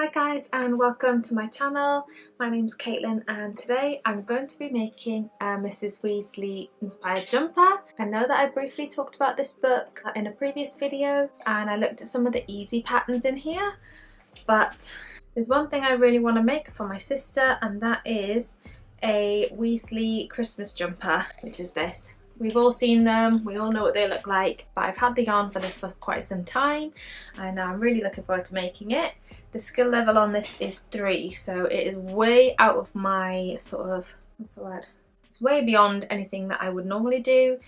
Hi guys and welcome to my channel. My name's Caitlin and today I'm going to be making a Mrs. Weasley inspired jumper. I know that I briefly talked about this book in a previous video and I looked at some of the easy patterns in here, but there's one thing I really want to make for my sister, and that is a Weasley Christmas jumper, which is this. We've all seen them, we all know what they look like, but I've had the yarn for this for quite some time and I'm really looking forward to making it. The skill level on this is 3, so it is way out of my sort of, what's the word? It's way beyond anything that I would normally do.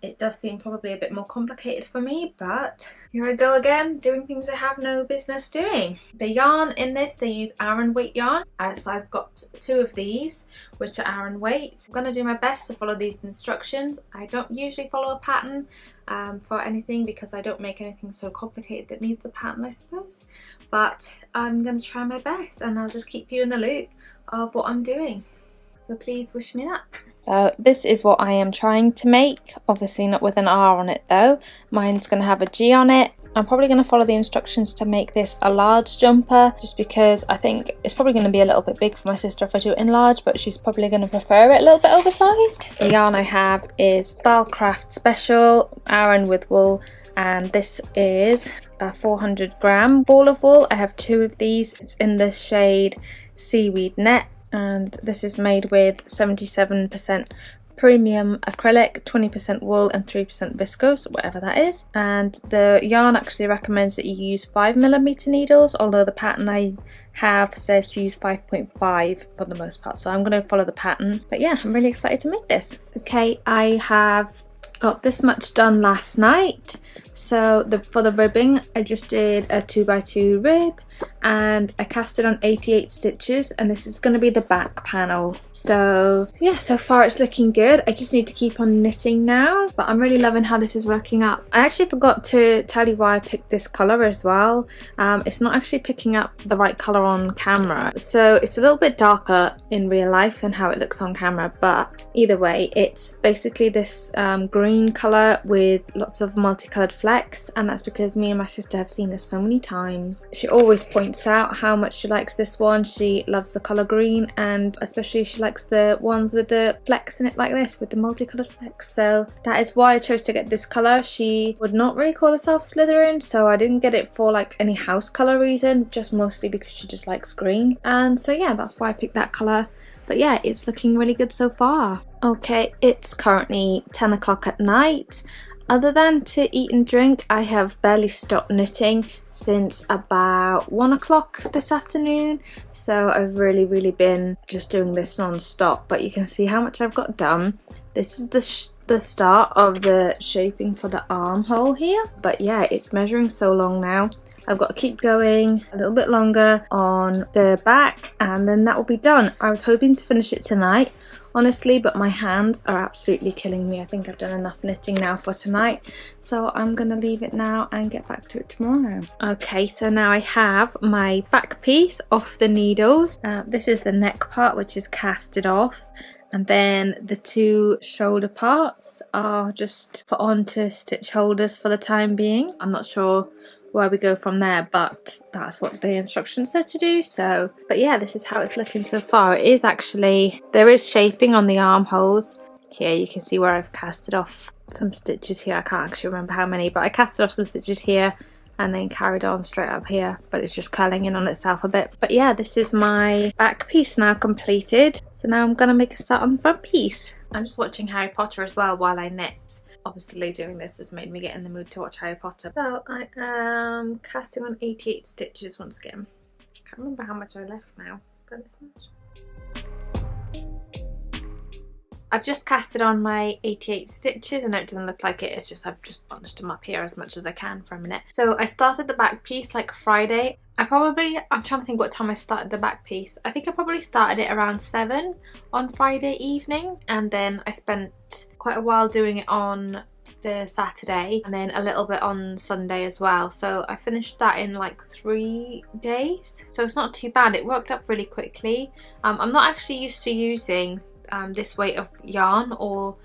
It does seem probably a bit more complicated for me, but here I go again, doing things I have no business doing. The yarn in this, they use aran weight yarn. So I've got 2 of these, which are aran weight. I'm going to do my best to follow these instructions. I don't usually follow a pattern for anything because I don't make anything so complicated that needs a pattern, I suppose. But I'm going to try my best and I'll just keep you in the loop of what I'm doing. So please wish me luck. So this is what I am trying to make, obviously not with an R on it though. Mine's going to have a G on it. I'm probably going to follow the instructions to make this a large jumper just because I think it's probably going to be a little bit big for my sister if I do it in large, but she's probably going to prefer it a little bit oversized. The yarn I have is Stylecraft Special Aran with wool, and this is a 400 gram ball of wool. I have 2 of these. It's in the shade Seaweed Net. And this is made with 77% premium acrylic, 20% wool and 3% viscose, whatever that is. And the yarn actually recommends that you use 5mm needles, although the pattern I have says to use 5.5 for the most part, so I'm going to follow the pattern. But yeah, I'm really excited to make this. Okay, I have got this much done last night. So for the ribbing, I just did a 2x2 rib and I cast it on 88 stitches, and this is going to be the back panel. So yeah, so far it's looking good. I just need to keep on knitting now, but I'm really loving how this is working up. I actually forgot to tell you why I picked this colour as well. It's not actually picking up the right colour on camera, so it's a little bit darker in real life than how it looks on camera, but either way it's basically this green colour with lots of multicoloured flecks, and that's because me and my sister have seen this so many times. She always points out how much she likes this one. She loves the colour green, and especially she likes the ones with the flecks in it like this, with the multicoloured flecks. So that is why I chose to get this colour. She would not really call herself Slytherin, so I didn't get it for like any house colour reason, just mostly because she just likes green. And so yeah, that's why I picked that colour. But yeah, it's looking really good so far. Okay, it's currently 10 o'clock at night. Other than to eat and drink, I have barely stopped knitting since about 1 o'clock this afternoon. So I've really been just doing this non-stop, but you can see how much I've got done. This is the start of the shaping for the armhole here. But yeah, it's measuring so long now. I've got to keep going a little bit longer on the back and then that will be done. I was hoping to finish it tonight, honestly, but my hands are absolutely killing me. I think I've done enough knitting now for tonight, so I'm gonna leave it now and get back to it tomorrow. Okay, so now I have my back piece off the needles. This is the neck part, which is casted off, and then the 2 shoulder parts are just put on to stitch holders for the time being. I'm not sure where we go from there, but that's what the instructions said to do. So but yeah, this is how it's looking so far. It is actually, there is shaping on the armholes here. You can see where I've casted off some stitches here. I can't actually remember how many, but I casted off some stitches here and then carried on straight up here, but it's just curling in on itself a bit. But yeah, this is my back piece now completed. So now I'm gonna make a start on the front piece. I'm just watching Harry Potter as well while I knit. Obviously doing this has made me get in the mood to watch Harry Potter. So I am casting on 88 stitches once again. I can't remember how much I left now, but this much. I've just casted on my 88 stitches. I know it doesn't look like it, it's just I've just bunched them up here as much as I can for a minute. So I started the back piece like Friday. I'm trying to think what time I started the back piece. I think I probably started it around 7 on Friday evening, and then I spent quite a while doing it on the Saturday and then a little bit on Sunday as well. So I finished that in like 3 days. So it's not too bad. It worked up really quickly. I'm not actually used to using this weight of yarn or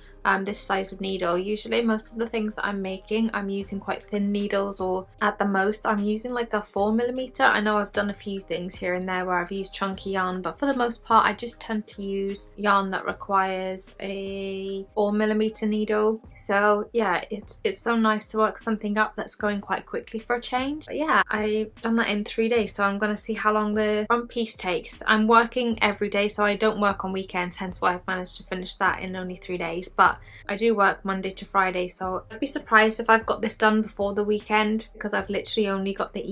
this size of needle. Usually most of the things that I'm making, I'm using quite thin needles, or at the most I'm using like a 4mm. I know I've done a few things here and there where I've used chunky yarn, but for the most part I just tend to use yarn that requires a 4mm needle. So yeah, it's so nice to work something up that's going quite quickly for a change. But yeah, I've done that in 3 days, so I'm going to see how long the front piece takes. I'm working every day, so I don't work on weekends, hence why I've managed to finish that in only 3 days. But I do work Monday to Friday, so I'd be surprised if I've got this done before the weekend, because I've literally only got the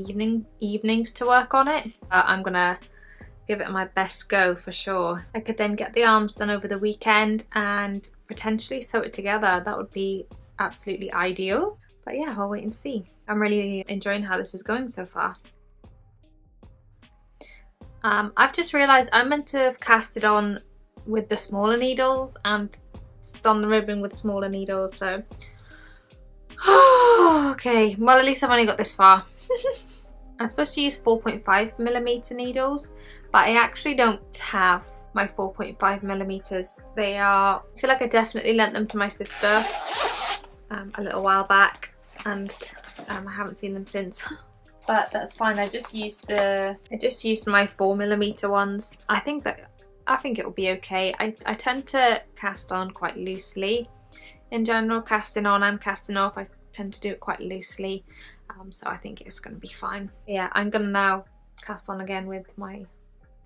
evenings to work on it. I'm gonna give it my best go for sure. I could then get the arms done over the weekend and potentially sew it together. That would be absolutely ideal. But yeah, I'll wait and see. I'm really enjoying how this is going so far. I've just realised I meant to have cast it on with the smaller needles and done the ribbon with smaller needles, so okay, well at least I've only got this far. I'm supposed to use 4.5mm needles, but I actually don't have my 4.5mm. They are, I feel like I definitely lent them to my sister a little while back, and I haven't seen them since. But that's fine. I just used my 4mm ones. I think it will be okay. I tend to cast on quite loosely. In general, casting on and casting off, I tend to do it quite loosely. So I think it's going to be fine. Yeah, I'm going to now cast on again with my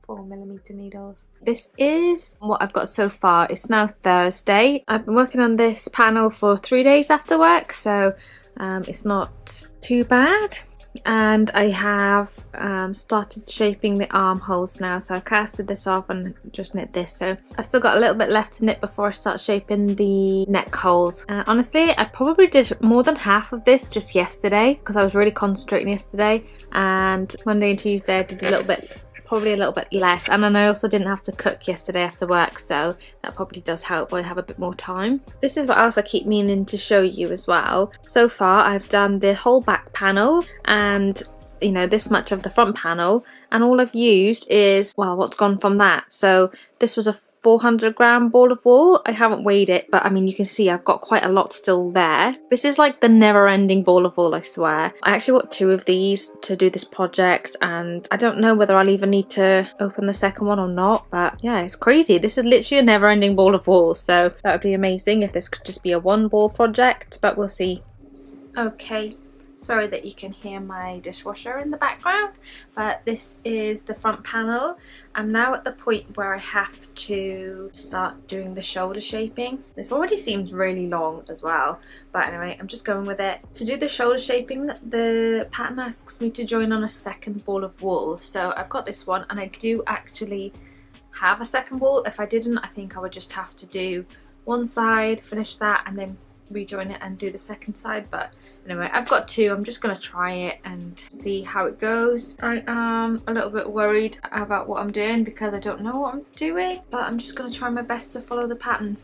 4mm needles. This is what I've got so far. It's now Thursday. I've been working on this panel for 3 days after work, so it's not too bad. And I have started shaping the armholes now, so I've casted this off and just knit this, so I've still got a little bit left to knit before I start shaping the neck holes. Honestly, I probably did more than half of this just yesterday because I was really concentrating yesterday, and Monday and Tuesday I did probably a little bit less, and then I also didn't have to cook yesterday after work, so that probably does help. I have a bit more time. This is what else I keep meaning to show you as well. So far I've done the whole back panel and, you know, this much of the front panel, and all I've used is, well, what's gone from that. So this was a 400-gram ball of wool. I haven't weighed it, but I mean, you can see I've got quite a lot still there. This is like the never-ending ball of wool, I swear. I actually bought 2 of these to do this project, and I don't know whether I'll even need to open the second one or not, but yeah, it's crazy. This is literally a never-ending ball of wool, so that would be amazing if this could just be a 1-ball project, but we'll see. Okay. Sorry that you can hear my dishwasher in the background, but this is the front panel. I'm now at the point where I have to start doing the shoulder shaping. This already seems really long as well, but anyway, I'm just going with it. To do the shoulder shaping, the pattern asks me to join on a second ball of wool, so I've got this one, and I do actually have a second ball. If I didn't, I think I would just have to do one side, finish that, and then rejoin it and do the second side. But anyway, I've got 2. I'm just gonna try it and see how it goes. I am a little bit worried about what I'm doing because I don't know what I'm doing, but I'm just gonna try my best to follow the pattern.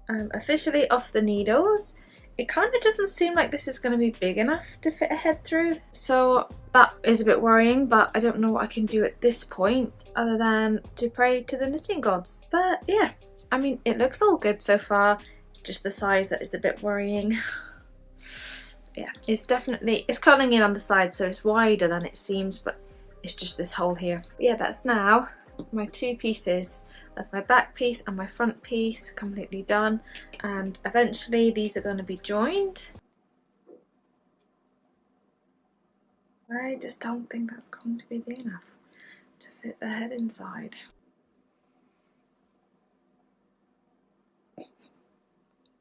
I'm officially off the needles. It kind of doesn't seem like this is going to be big enough to fit a head through, so that is a bit worrying, but I don't know what I can do at this point other than to pray to the knitting gods. But yeah, I mean, it looks all good so far. It's just the size that is a bit worrying. Yeah, it's curling in on the side, so it's wider than it seems, but it's just this hole here. But yeah, that's now my 2 pieces. That's my back piece and my front piece completely done, and eventually these are going to be joined. I just don't think that's going to be big enough to fit the head inside.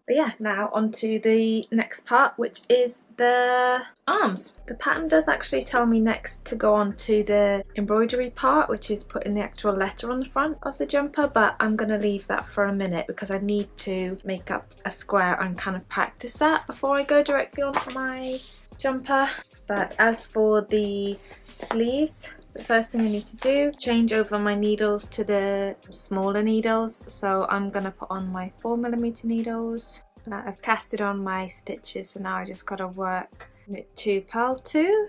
But yeah, now on to the next part, which is the arms. The pattern does actually tell me next to go on to the embroidery part, which is putting the actual letter on the front of the jumper, but I'm going to leave that for a minute because I need to make up a square and kind of practice that before I go directly onto my jumper. But as for the sleeves, the first thing I need to do, change over my needles to the smaller needles. So I'm gonna put on my 4mm needles. I've casted on my stitches, so now I just gotta work knit 2, purl 2.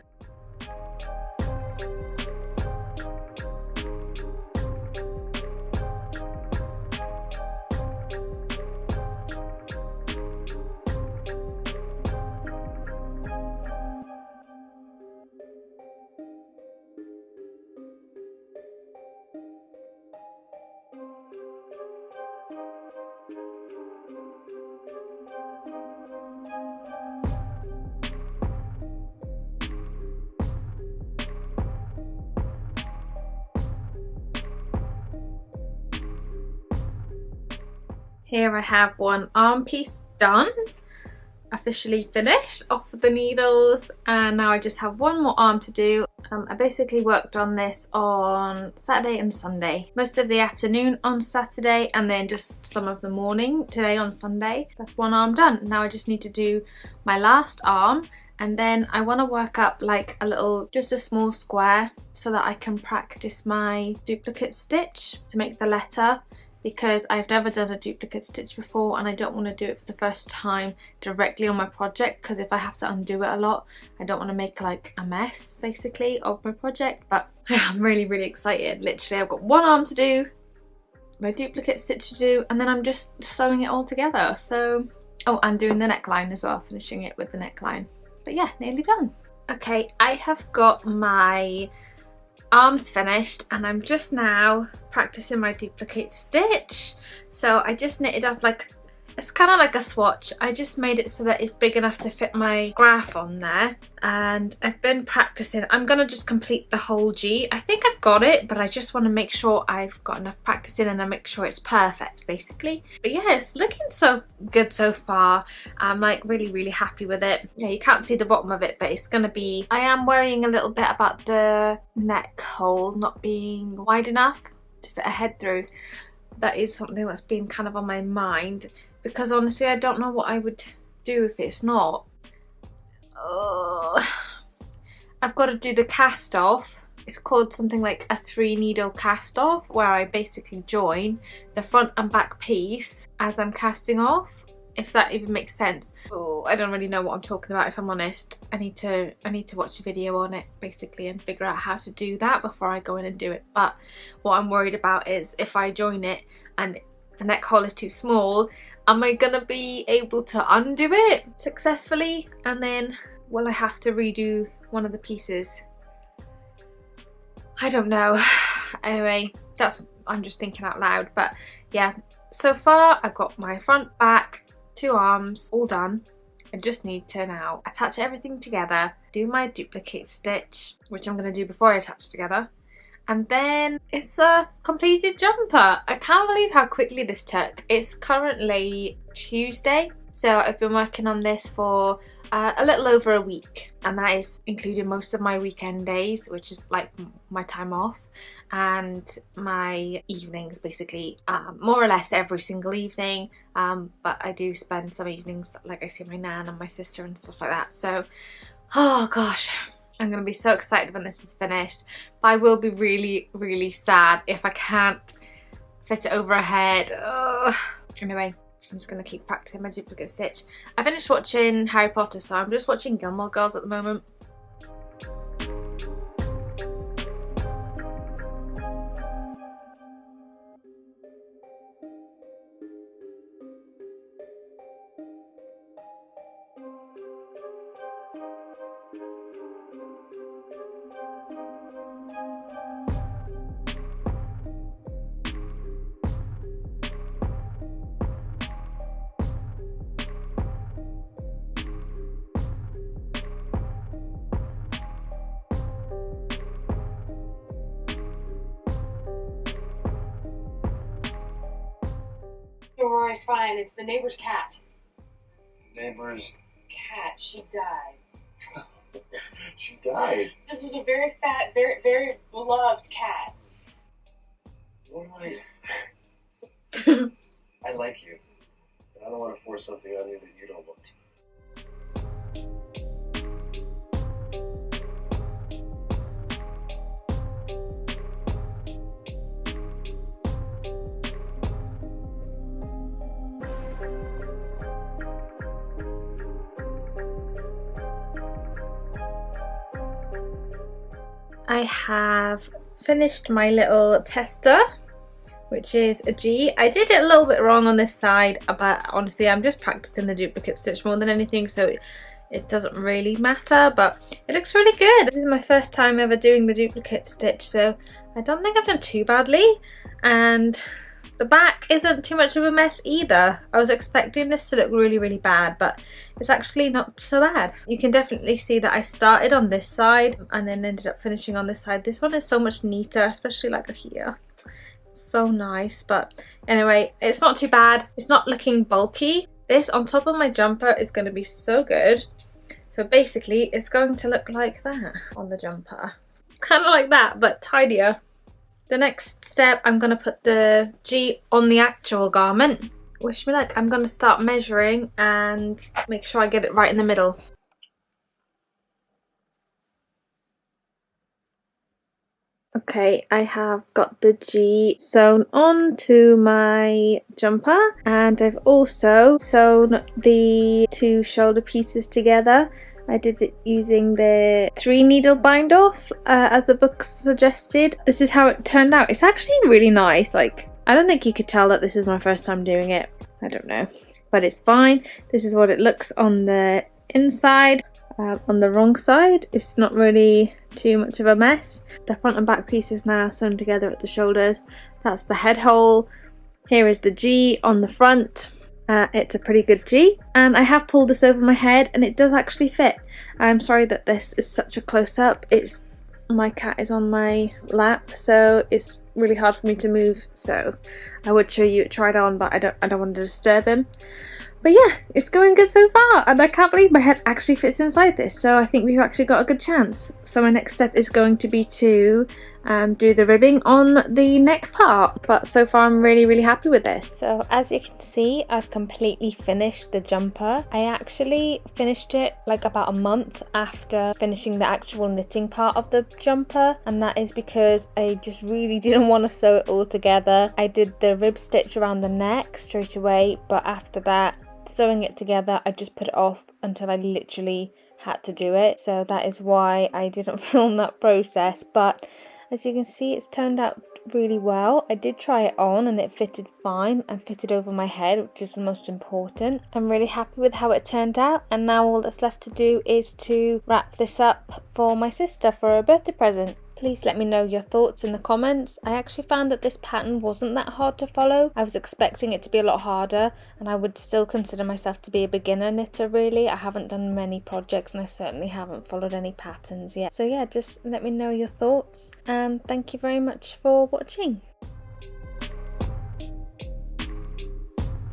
Here I have one arm piece done, officially finished off the needles, and now I just have one more arm to do. I basically worked on this on Saturday and Sunday. Most of the afternoon on Saturday and then just some of the morning today on Sunday. That's one arm done. Now I just need to do my last arm, and then I want to work up like a little, just a small square so that I can practice my duplicate stitch to make the letter, because I've never done a duplicate stitch before and I don't want to do it for the first time directly on my project, because if I have to undo it a lot, I don't want to make like a mess basically of my project. But I'm really excited. Literally I've got one arm to do, my duplicate stitch to do, and then I'm just sewing it all together. So, oh, and doing the neckline as well, finishing it with the neckline. But yeah, nearly done. Okay, I have got my arms finished and I'm just now practicing my duplicate stitch. So I just knitted up like, it's kind of like a swatch. I just made it so that it's big enough to fit my graph on there, and I've been practicing. I'm gonna just complete the whole G. I think I've got it, but I just want to make sure I've got enough practicing and I make sure it's perfect basically. But yeah, it's looking so good so far. I'm like really happy with it. Yeah, you can't see the bottom of it, but it's gonna be, I am worrying a little bit about the neck hole not being wide enough to fit a head through. That is something that's been kind of on my mind, because honestly I don't know what I would do if it's not. I've got to do the cast off. It's called something like a 3 needle cast off, where I basically join the front and back piece as I'm casting off, if that even makes sense. Oh, I don't really know what I'm talking about, if I'm honest. I need to watch a video on it basically and figure out how to do that before I go in and do it. But what I'm worried about is if I join it and the neck hole is too small, am I gonna be able to undo it successfully, and then will I have to redo one of the pieces? I don't know. Anyway, I'm just thinking out loud. But yeah, so far I've got my front, back, 2 arms all done. I just need to now attach everything together, do my duplicate stitch, which I'm going to do before I attach together, and then it's a completed jumper. I can't believe how quickly this took. It's currently Tuesday, so I've been working on this for a little over a week, and that is including most of my weekend days, which is like my time off, and my evenings basically, more or less every single evening, but I do spend some evenings, like I see my nan and my sister and stuff like that. So, oh gosh, I'm going to be so excited when this is finished, but I will be really sad if I can't fit it over a head. Ugh. Anyway, I'm just going to keep practicing my duplicate stitch. I finished watching Harry Potter, so I'm just watching Gilmore Girls at the moment. Aurora's fine. It's the neighbor's cat. Neighbor's Cat. She died. she died. This was a very fat, very, very beloved cat. What I like you, but I don't want to force something on you that you don't want. I have finished my little tester, which is a G. I did it a little bit wrong on this side, but honestly I'm just practicing the duplicate stitch more than anything, so it doesn't really matter, but it looks really good. This is my first time ever doing the duplicate stitch, so I don't think I've done too badly, and the back isn't too much of a mess either. I was expecting this to look really, really bad, but it's actually not so bad. You can definitely see that I started on this side and then ended up finishing on this side. This one is so much neater, especially like here. It's so nice, but anyway, it's not too bad. It's not looking bulky. This on top of my jumper is going to be so good. So basically, it's going to look like that on the jumper. Kind of like that, but tidier. The next step, I'm going to put the G on the actual garment. Wish me luck. I'm going to start measuring and make sure I get it right in the middle. Okay, I have got the G sewn onto my jumper, and I've also sewn the two shoulder pieces together. I did it using the 3-needle bind off as the book suggested. This is how it turned out. It's actually really nice. Like, I don't think you could tell that this is my first time doing it. I don't know, but it's fine. This is what it looks on the inside. On the wrong side, it's not really too much of a mess. The front and back pieces now sewn together at the shoulders. That's the head hole. Here is the G on the front. It's a pretty good G, and I have pulled this over my head and it does actually fit. I'm sorry that this is such a close-up. My cat is on my lap, so it's really hard for me to move, so I would show you it tried on, but I don't want to disturb him. But yeah, it's going good so far, and I can't believe my head actually fits inside this, so I think we've actually got a good chance. So my next step is going to be to do the ribbing on the neck part, but so far I'm really, really happy with this. So as you can see, I've completely finished the jumper. I actually finished it like about a month after finishing the actual knitting part of the jumper, and that is because I just really didn't want to sew it all together. I did the rib stitch around the neck straight away, but after that, sewing it together, I just put it off until I literally had to do it. So that is why I didn't film that process, but as you can see, it's turned out really well. I did try it on and it fitted fine and fitted over my head, which is the most important. I'm really happy with how it turned out, and now all that's left to do is to wrap this up for my sister for her birthday present. Please let me know your thoughts in the comments. I actually found that this pattern wasn't that hard to follow. I was expecting it to be a lot harder, and I would still consider myself to be a beginner knitter really. I haven't done many projects and I certainly haven't followed any patterns yet. So yeah, just let me know your thoughts, and thank you very much for watching.